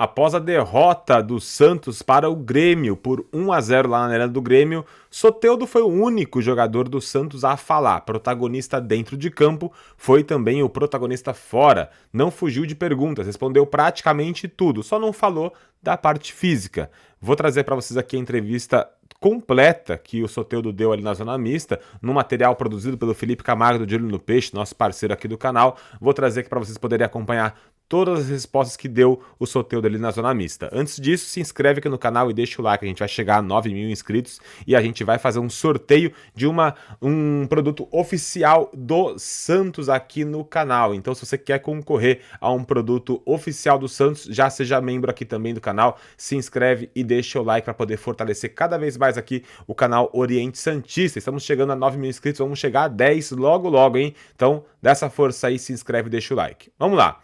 Após a derrota do Santos para o Grêmio por 1-0 lá na Arena do Grêmio, Soteldo foi o único jogador do Santos a falar. Protagonista dentro de campo, foi também o protagonista fora. Não fugiu de perguntas, respondeu praticamente tudo, só não falou da parte física. Vou trazer para vocês aqui a entrevista completa que o Soteldo deu ali na Zona Mista, no material produzido pelo Felipe Camargo do De Olho no Peixe, nosso parceiro aqui do canal. Vou trazer aqui para vocês poderem acompanhar todas as respostas que deu o Soteldo ali na Zona Mista. Antes disso, se inscreve aqui no canal e deixa o like, a gente vai chegar a 9.000 inscritos e a gente vai fazer um sorteio de um produto oficial do Santos aqui no canal. Então, se você quer concorrer a um produto oficial do Santos, já seja membro aqui também do canal, se inscreve e deixa o like para poder fortalecer cada vez mais aqui o canal Oriente Santista. Estamos chegando a 9.000 inscritos, vamos chegar a 10 logo logo, hein? Então, dá essa força aí, se inscreve e deixa o like. Vamos lá.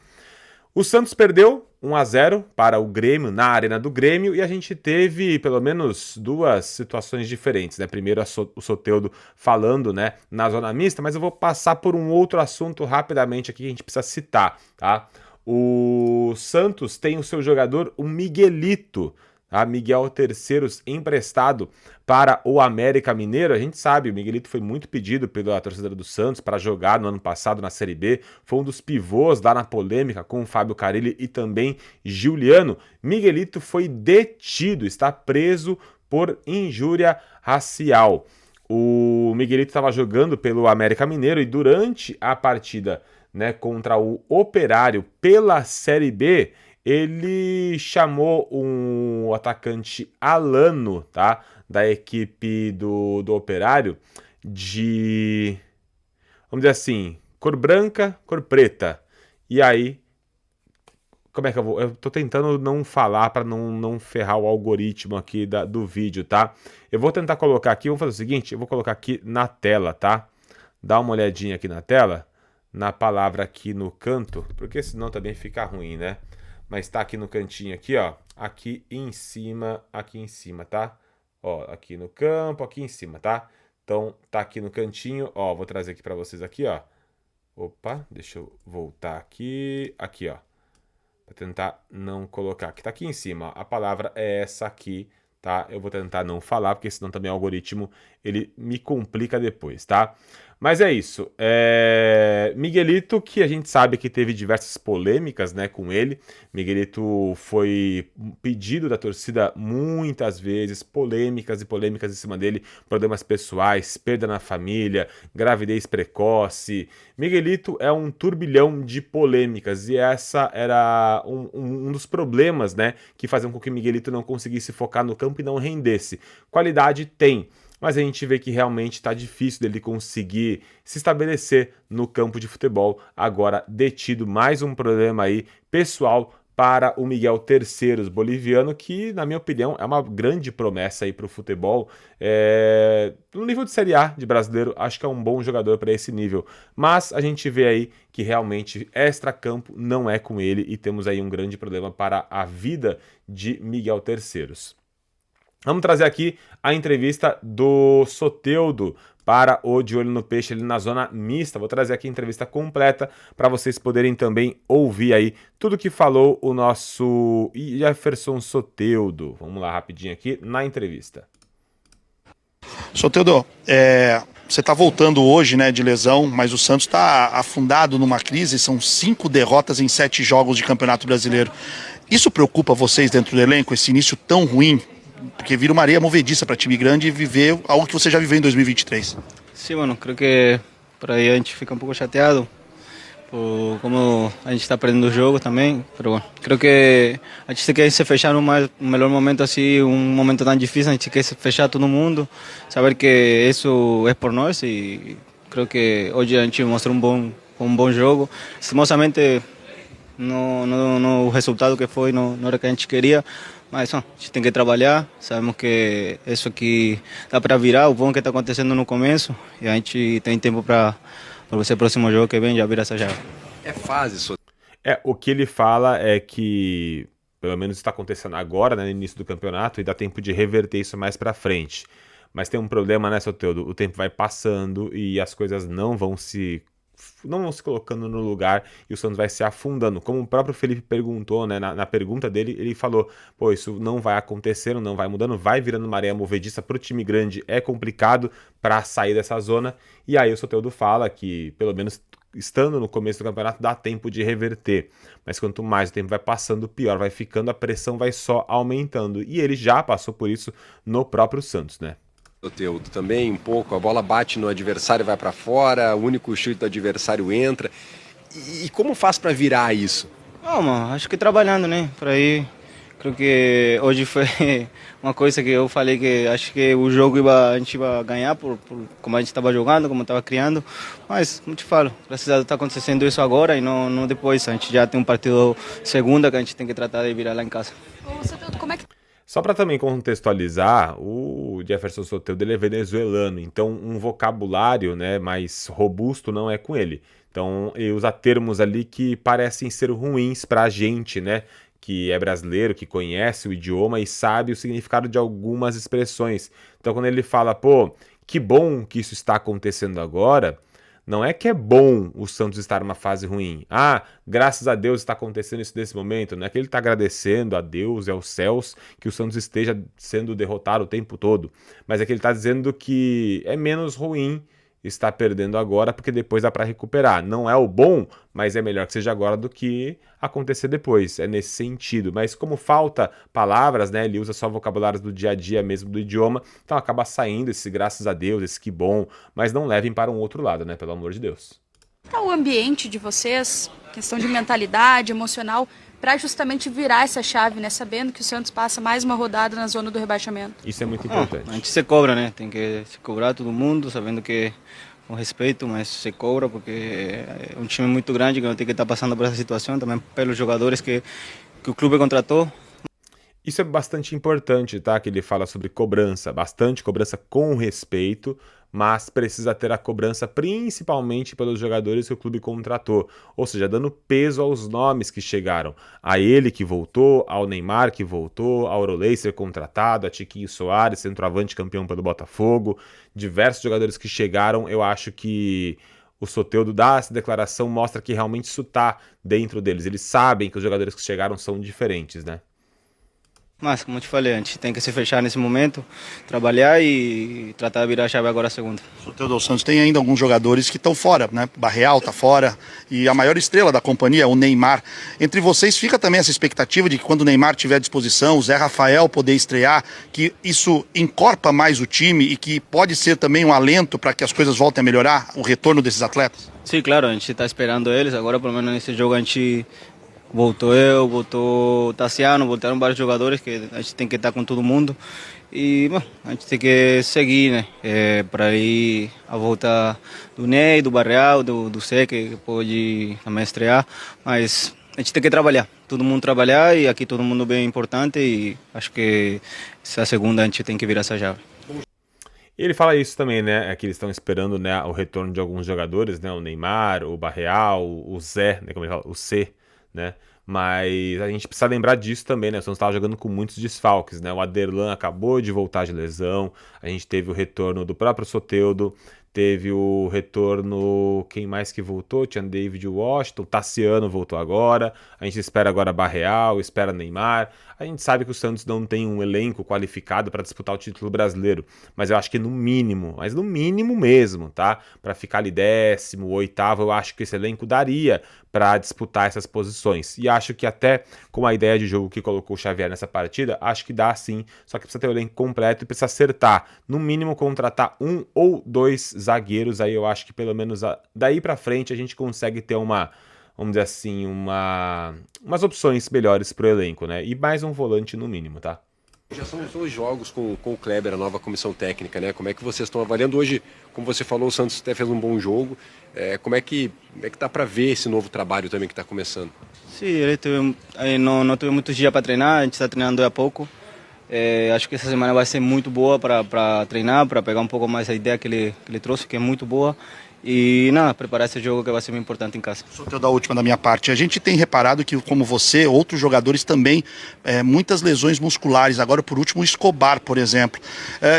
O Santos perdeu 1-0 para o Grêmio, na Arena do Grêmio, e a gente teve pelo menos duas situações diferentes, né? Primeiro o Soteldo falando, né, na Zona Mista, mas eu vou passar por um outro assunto rapidamente aqui que a gente precisa citar, tá? O Santos tem o seu jogador, o Miguelito, tá? Miguel Terceiros, emprestado para o América Mineiro. A gente sabe, o Miguelito foi muito pedido pela torcedora do Santos para jogar no ano passado na Série B, foi um dos pivôs lá na polêmica com o Fábio Carille e também Giuliano. Miguelito foi detido, está preso por injúria racial. O Miguelito estava jogando pelo América Mineiro e durante a partida, né, contra o Operário pela Série B, ele chamou um atacante Alano, tá, da equipe do Operário, de, vamos dizer assim, cor branca, cor preta. E aí, como é que eu vou? Eu tô tentando não falar para não ferrar o algoritmo aqui do vídeo, tá? Eu vou tentar colocar aqui, vou fazer o seguinte, eu vou colocar aqui na tela, tá? Dá uma olhadinha aqui na tela, na palavra aqui no canto, porque senão também fica ruim, né? Mas tá aqui no cantinho aqui, ó, aqui em cima, tá? Ó, aqui no campo, aqui em cima, tá? Então, tá aqui no cantinho, ó, vou trazer aqui pra vocês aqui, ó. Opa, deixa eu voltar aqui, aqui, ó. Pra tentar não colocar, que tá aqui em cima, ó. A palavra é essa aqui, tá? Eu vou tentar não falar, porque senão também o algoritmo, ele me complica depois, tá? Mas é isso, Miguelito, que a gente sabe que teve diversas polêmicas, né, com ele. Miguelito foi pedido da torcida muitas vezes, polêmicas e polêmicas em cima dele, problemas pessoais, perda na família, gravidez precoce. Miguelito é um turbilhão de polêmicas e essa era um dos problemas, né, que faziam com que Miguelito não conseguisse focar no campo e não rendesse. Qualidade tem, mas a gente vê que realmente está difícil dele conseguir se estabelecer no campo de futebol. Agora detido, mais um problema aí pessoal para o Miguel Terceiros, boliviano, que na minha opinião é uma grande promessa aí para o futebol. No nível de Série A de brasileiro, acho que é um bom jogador para esse nível, mas a gente vê aí que realmente extra-campo não é com ele e temos aí um grande problema para a vida de Miguel Terceiros. Vamos trazer aqui a entrevista do Soteldo para o De Olho no Peixe ali na Zona Mista. Vou trazer aqui a entrevista completa para vocês poderem também ouvir aí tudo que falou o nosso Jefferson Soteldo. Vamos lá rapidinho aqui na entrevista. Soteldo, você está voltando hoje, né, de lesão, mas o Santos está afundado numa crise, são 5 derrotas em 7 jogos de Campeonato Brasileiro. Isso preocupa vocês dentro do elenco, esse início tão ruim? Porque vira uma areia movediça para time grande e viver algo que você já viveu em 2023. Sim, mano, creio que por aí a gente fica um pouco chateado por como a gente está perdendo o jogo também, mas bueno, creio que a gente quer se fechar no melhor momento assim, um momento tão difícil, a gente quer se fechar todo mundo, saber que isso é por nós e creio que hoje a gente mostrou um bom jogo, lastimosamente no o resultado que foi não era o que a gente queria. Mas a gente tem que trabalhar, sabemos que isso aqui dá para virar, o bom que está acontecendo no começo, e a gente tem tempo para você próximo jogo que vem já virar essa chave. É fase, só. O que ele fala é que, pelo menos está acontecendo agora, né, no início do campeonato, e dá tempo de reverter isso mais para frente. Mas tem um problema, né, Soteldo? O tempo vai passando e as coisas não vão se não se colocando no lugar e o Santos vai se afundando. Como o próprio Felipe perguntou, né, na pergunta dele, ele falou, pô, isso não vai acontecendo, não vai mudando, vai virando maré movediça pro time grande, é complicado para sair dessa zona. E aí o Soteldo fala que, pelo menos estando no começo do campeonato, dá tempo de reverter. Mas quanto mais o tempo vai passando, pior vai ficando, a pressão vai só aumentando. E ele já passou por isso no próprio Santos, né? Soteldo também um pouco, a bola bate no adversário e vai para fora, o único chute do adversário entra. E como faz para virar isso? Não, mano, acho que trabalhando, né? Por aí, creio que hoje foi uma coisa que eu falei que acho que o jogo a gente ia ganhar por como a gente estava jogando, como estava criando. Mas, como te falo, graças a Deus está acontecendo isso agora e não depois. A gente já tem um partido segunda que a gente tem que tratar de virar lá em casa. Como é que... Só para também contextualizar, o Jefferson Soteldo ele é venezuelano, então um vocabulário, né, mais robusto não é com ele. Então ele usa termos ali que parecem ser ruins para a gente, né, que é brasileiro, que conhece o idioma e sabe o significado de algumas expressões. Então quando ele fala, pô, que bom que isso está acontecendo agora, não é que é bom o Santos estar numa fase ruim. Ah, graças a Deus está acontecendo isso nesse momento. Não é que ele está agradecendo a Deus e aos céus que o Santos esteja sendo derrotado o tempo todo. Mas é que ele está dizendo que é menos ruim estar perdendo agora, porque depois dá para recuperar. Não é o bom, mas é melhor que seja agora do que acontecer depois. É nesse sentido. Mas como falta palavras, né, ele usa só vocabulários do dia a dia mesmo do idioma, então acaba saindo esse graças a Deus, esse que bom, mas não levem para um outro lado, né, pelo amor de Deus. Qual é o ambiente de vocês, questão de mentalidade, emocional, para justamente virar essa chave, né, sabendo que o Santos passa mais uma rodada na zona do rebaixamento? Isso é muito importante. A gente se cobra, né? Tem que se cobrar todo mundo, sabendo que com respeito, mas se cobra porque é um time muito grande que não tem que estar passando por essa situação, também pelos jogadores que o clube contratou. Isso é bastante importante, tá? Que ele fala sobre cobrança, bastante cobrança com respeito, mas precisa ter a cobrança principalmente pelos jogadores que o clube contratou, ou seja, dando peso aos nomes que chegaram, a ele que voltou, ao Neymar que voltou, ao Aurolei ser contratado, a Tiquinho Soares, centroavante campeão pelo Botafogo, diversos jogadores que chegaram. Eu acho que o Soteldo dá essa declaração, mostra que realmente isso está dentro deles, eles sabem que os jogadores que chegaram são diferentes, né? Mas, como eu te falei, a gente tem que se fechar nesse momento, trabalhar e tratar de virar a chave agora a segunda. O Soteldo Santos tem ainda alguns jogadores que estão fora, né? Barreal está fora e a maior estrela da companhia, o Neymar. Entre vocês fica também essa expectativa de que quando o Neymar tiver à disposição, o Zé Rafael poder estrear, que isso encorpa mais o time e que pode ser também um alento para que as coisas voltem a melhorar, o retorno desses atletas? Sim, claro, a gente está esperando eles, agora pelo menos nesse jogo a gente... Voltou eu, voltou o Tassiano, voltaram vários jogadores que a gente tem que estar com todo mundo. E bom, a gente tem que seguir, né? Para aí a volta do Ney, do Barreal, do Cé, que pode também estrear. Mas a gente tem que trabalhar, todo mundo trabalhar e aqui todo mundo bem importante. E acho que essa segunda a gente tem que virar essa chave. E ele fala isso também, né? É que eles estão esperando, né, o retorno de alguns jogadores, né? O Neymar, o Barreal, o Zé, né? Como ele fala, o C. Né? Mas a gente precisa lembrar disso também, né? O Santos estava jogando com muitos desfalques, né? O Aderlan acabou de voltar de lesão, a gente teve o retorno do próprio Soteldo, teve o retorno, quem mais que voltou? Tinha David Washington, Tassiano voltou agora, a gente espera agora Barreal, espera Neymar. A gente sabe que o Santos não tem um elenco qualificado para disputar o título brasileiro, mas eu acho que no mínimo, mas no mínimo mesmo, tá? Para ficar ali 10º, 8º, eu acho que esse elenco daria para disputar essas posições. E acho que até com a ideia de jogo que colocou o Xavier nessa partida, acho que dá sim, só que precisa ter o elenco completo e precisa acertar. No mínimo contratar 1 ou 2 zagueiros, aí eu acho que pelo menos daí para frente a gente consegue ter uma, vamos dizer assim, umas opções melhores pro elenco, né? E mais um volante no mínimo, tá? Já são os 2 jogos com o Kleber, a nova comissão técnica, né? Como é que vocês estão avaliando hoje? Como você falou, o Santos até fez um bom jogo. Como é que tá para ver esse novo trabalho também que está começando? Sim, ele não teve muitos dias para treinar, a gente está treinando há pouco. Acho que essa semana vai ser muito boa para treinar, para pegar um pouco mais a ideia que ele trouxe, que é muito boa. E nada, preparar esse jogo que vai ser muito importante em casa. Soteldo, da última da minha parte. A gente tem reparado que, como você, outros jogadores também, muitas lesões musculares. Agora, por último, o Escobar, por exemplo.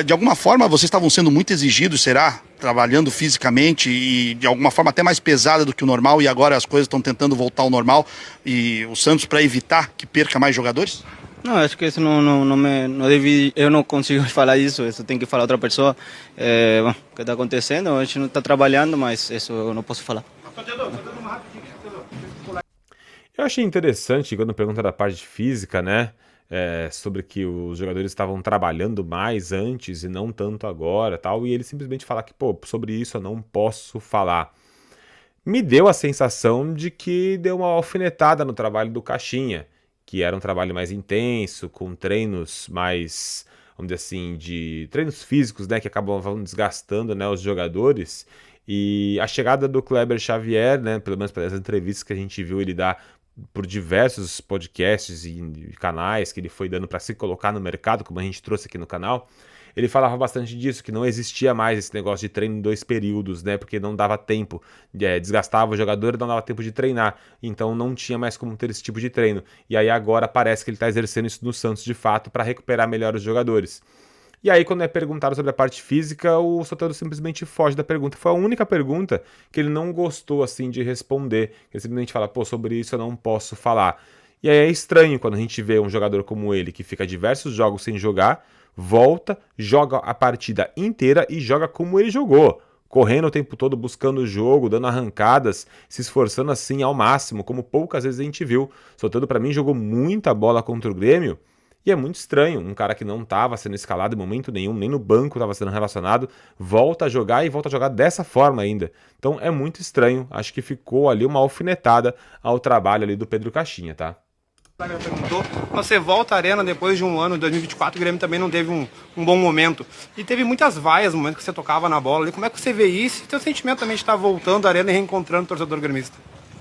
De alguma forma, vocês estavam sendo muito exigidos, será? Trabalhando fisicamente e de alguma forma até mais pesada do que o normal, e agora as coisas estão tentando voltar ao normal. E o Santos, para evitar que perca mais jogadores? Não, acho que isso não deve, eu não consigo falar isso tem que falar outra pessoa. Bom, o que está acontecendo, a gente não está trabalhando, mas isso eu não posso falar. Eu achei interessante quando pergunta da parte física, né? Sobre que os jogadores estavam trabalhando mais antes e não tanto agora, tal, e ele simplesmente fala que, pô, sobre isso eu não posso falar. Me deu a sensação de que deu uma alfinetada no trabalho do Caixinha, que era um trabalho mais intenso, com treinos mais, vamos dizer assim, de treinos físicos, né, que acabavam desgastando, né, os jogadores. E a chegada do Kleber Xavier, né, pelo menos pelas entrevistas que a gente viu ele dar por diversos podcasts e canais que ele foi dando para se colocar no mercado, como a gente trouxe aqui no canal, ele falava bastante disso, que não existia mais esse negócio de treino em 2 períodos, né? Porque não dava tempo, desgastava o jogador e não dava tempo de treinar. Então não tinha mais como ter esse tipo de treino. E aí agora parece que ele está exercendo isso no Santos de fato para recuperar melhor os jogadores. E aí, quando é perguntado sobre a parte física, o Soteldo simplesmente foge da pergunta. Foi a única pergunta que ele não gostou assim de responder. Ele simplesmente fala, pô, sobre isso eu não posso falar. E aí é estranho quando a gente vê um jogador como ele, que fica diversos jogos sem jogar, volta, joga a partida inteira e joga como ele jogou. Correndo o tempo todo, buscando o jogo, dando arrancadas, se esforçando assim ao máximo, como poucas vezes a gente viu. Soteldo, para mim, jogou muita bola contra o Grêmio. E é muito estranho, um cara que não estava sendo escalado em momento nenhum, nem no banco estava sendo relacionado, volta a jogar e volta a jogar dessa forma ainda. Então é muito estranho, acho que ficou ali uma alfinetada ao trabalho ali do Pedro Caixinha, tá? Perguntou, você volta à arena depois de um ano, 2024, o Grêmio também não teve um bom momento. E teve muitas vaias no momento que você tocava na bola ali. Como é que você vê isso? E teu sentimento também de estar voltando à arena e reencontrando o torcedor gremista?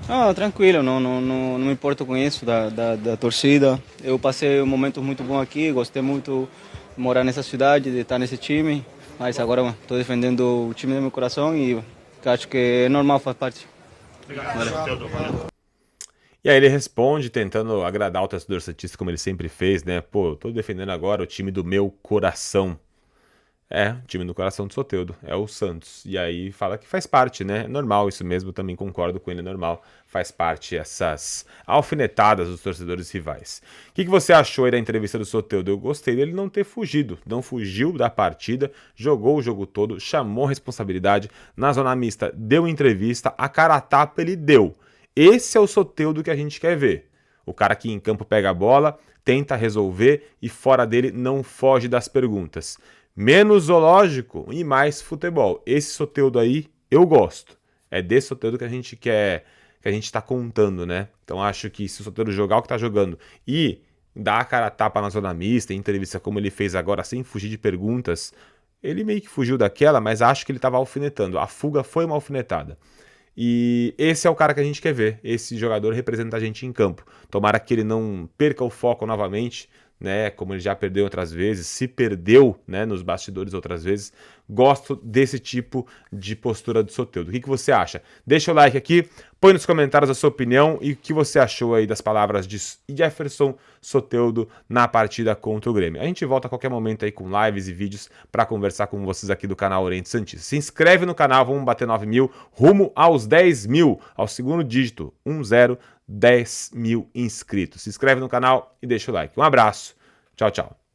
Não, tranquilo, não me importo com isso da torcida. Eu passei um momento muito bom aqui, gostei muito de morar nessa cidade, de estar nesse time. Mas agora estou defendendo o time do meu coração e acho que é normal, faz parte. Valeu. E aí ele responde tentando agradar o torcedor santista como ele sempre fez, né? Pô, tô defendendo agora o time do meu coração. O time do coração do Soteldo, é o Santos. E aí fala que faz parte, né? É normal isso mesmo, também concordo com ele, é normal. Faz parte essas alfinetadas dos torcedores rivais. O que você achou aí da entrevista do Soteldo? Eu gostei dele não ter fugido, não fugiu da partida, jogou o jogo todo, chamou responsabilidade, na zona mista deu entrevista, a cara a tapa ele deu. Esse é o Soteldo que a gente quer ver. O cara que em campo pega a bola, tenta resolver e fora dele não foge das perguntas. Menos zoológico e mais futebol. Esse Soteldo aí eu gosto. É desse Soteldo que a gente quer, que a gente tá contando, né? Então acho que se o Soteldo jogar o que tá jogando e dar a cara a tapa na zona mista, em entrevista como ele fez agora, sem fugir de perguntas, ele meio que fugiu daquela, mas acho que ele tava alfinetando. A fuga foi uma alfinetada. E esse é o cara que a gente quer ver. Esse jogador representa a gente em campo. Tomara que ele não perca o foco novamente, né, como ele já perdeu outras vezes, se perdeu, né, nos bastidores outras vezes. Gosto desse tipo de postura do Soteldo. O que você acha? Deixa o like aqui, põe nos comentários a sua opinião e o que você achou aí das palavras de Jefferson Soteldo na partida contra o Grêmio. A gente volta a qualquer momento aí com lives e vídeos para conversar com vocês aqui do canal Oriente Santista. Se inscreve no canal, vamos bater 9 mil, rumo aos 10 mil, ao segundo dígito, 10 mil inscritos. Se inscreve no canal e deixa o like. Um abraço, tchau, tchau.